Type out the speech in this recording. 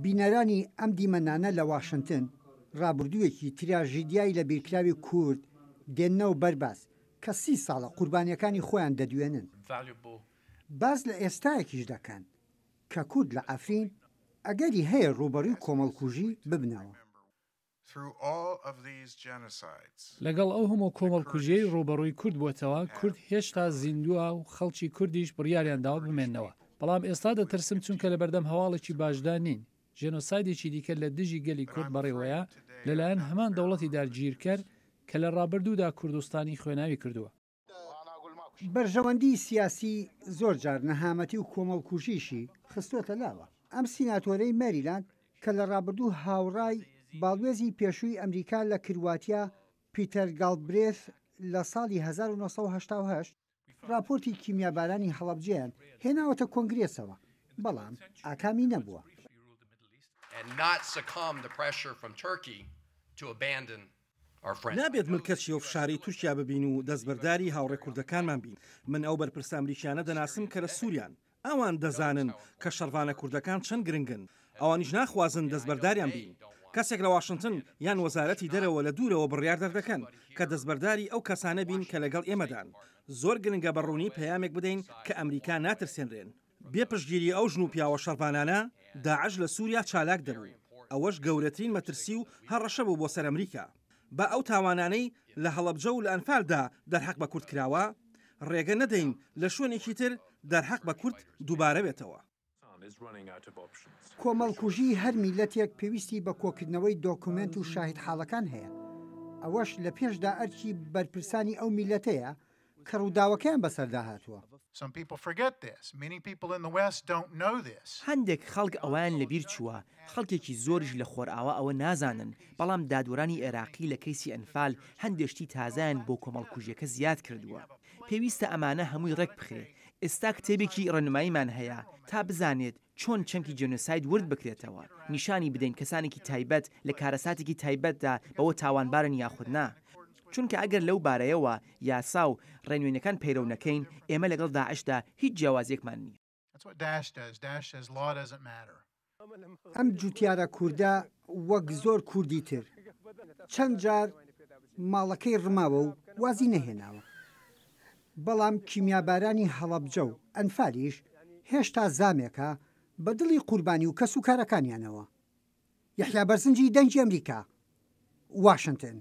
بینەرانی ئەم دیمەنانە لە واشنگتن ڕابردوویەکی تراژیدیای لە بیرکراوی کورد دێننەوە بەرباز کە 30 ساڵە قوربانیەکانی خۆیان دەدوێنن. باز لە ئێستایەکیش دەکەن کە کورد لە ئەفرین ئەگەری هەیە ڕوبەڕووی کۆمەڵکوژی ببنەوە. لەگەڵ ئەو هەموو کۆمەڵکوژیەی ڕوبەڕووی کورد بووەتەوە، کورد هێشتا زیندووە و خەڵکی کوردیش بڕیاریان داوە بمێننەوە. بەڵام ئێستا دەترسم چونکە لە بەردەم هەواڵێکی باشدا نین. ژێنۆسایدێکی دیکە لە دژی گەلی کورد بەڕێوەیە لەلایەن هەمان دەوڵەتی داگیرکەر کە لە ڕابردوودا کوردستانی خوێناوی کردووە. بەرژەوەندی سیاسی زۆر جار نەهامەتی و کۆمەڵکوژیشی خستوەتە لاوە. ئەم سیناتۆرەی مەریلاند کە لە ڕابردوو هاوڕای باڵوێزی پێشووی ئەمریکا لە کرواتیا پیتەر گاڵبرێث لە ساڵی 1970 راپۆرتی کیمیابارانی هەڵەبجەیان هێناوەتە کۆنگرێسەوە، بەڵام ئاکامی نەبووە. نابێت ملکەچی و فشاری تورکیا ببین و دەستبەرداری هاوڕێ کوردەکانمان بین. من ئەو بەرپرسە ئەمریکیانە دەناسم کە لە سووریان ئەوان دەزانن کە شەڕوانە کوردەکان چەند گرنگن، ئەوانیش ناخوازن دەستبەرداریان بین. کەسێک لە واشنگتن یان وەزارەتی دەرەوە لە دوورەوە بڕیار دەردەکەن کە دەستبەرداری ئەو کەسانە بین کە لەگەڵ ئێمەدان. زۆر گرنگە بەڕوونی پەیامێک بدەین کە ئەمریکا ناترسێنرێن. بێپشتگیری ئەو ژن و پیاوە شەڕوانانە داعش لە سووریا چالاک دەبوو. ئەوەش گەورەترین مەترسی و هەڕەشە بوو بۆ سەر ئەمریکا. بە ئەو تاوانانەی لە هەڵەبجە و لە ئەنفالدا دەرحەق بە کورد کراوە، ڕێگە نەدەین لە شوێنێکی تر دەرحەق بە کورد دووبارە بێتەوە. کۆمەڵکوژی هەر میلەتێک پێویستی بە کۆکردنەوەی دۆکومنت و شاهید حاڵەکان هەیە. ئەوەش لە پێشدا ئەرکی بەرپرسانی ئەو میلەتەیە کە ڕووداوەکەیان بەسەردا هاتووە. هەندێک خەڵک ئەویان لەبیر چووە، خەڵکێکی زۆریش لە خۆرئاوا ئەوە نازانن، بەڵام دادوەرانی عێراقی لە کەیسی ئەنفال هەندێشتی تازایان بۆ کۆمەڵکوژیەکە زیاد کردووە. پێویستە ئەمانە هەمووی ڕێک بخرێ. ئێستا کتێبێکی ڕێنماییمان هەیە تا بزانێت چۆن چەمکی جێنۆساید ورد بکرێتەوە، نیشانی بدەین کەسانێکی تایبەت لە کارەساتێکی تایبەتدا بەوە تاوانبارن یاخودنا. چونکە ئەگەر لەو بارەیەوە یاسا و ڕێنوێنەکان پەیرەو نەکەین، ئێمە لەگەڵ داعشدا هیچ جیاوازیەکمان نییە. ئەم جوتیارە کووردە وەک زۆر کوردی تر چەند جار ماڵەکەی ڕماوە و وازی نەهێناوە. بەڵام کیمیابارانی هەڵەبجە و ئەنفالیش هێشتا زامێکە بە دڵی قوربانی و کەس و کارەکانیانەوە. یەحیا بەرزنجی دەنگی ئەمریکا، واشنگتن.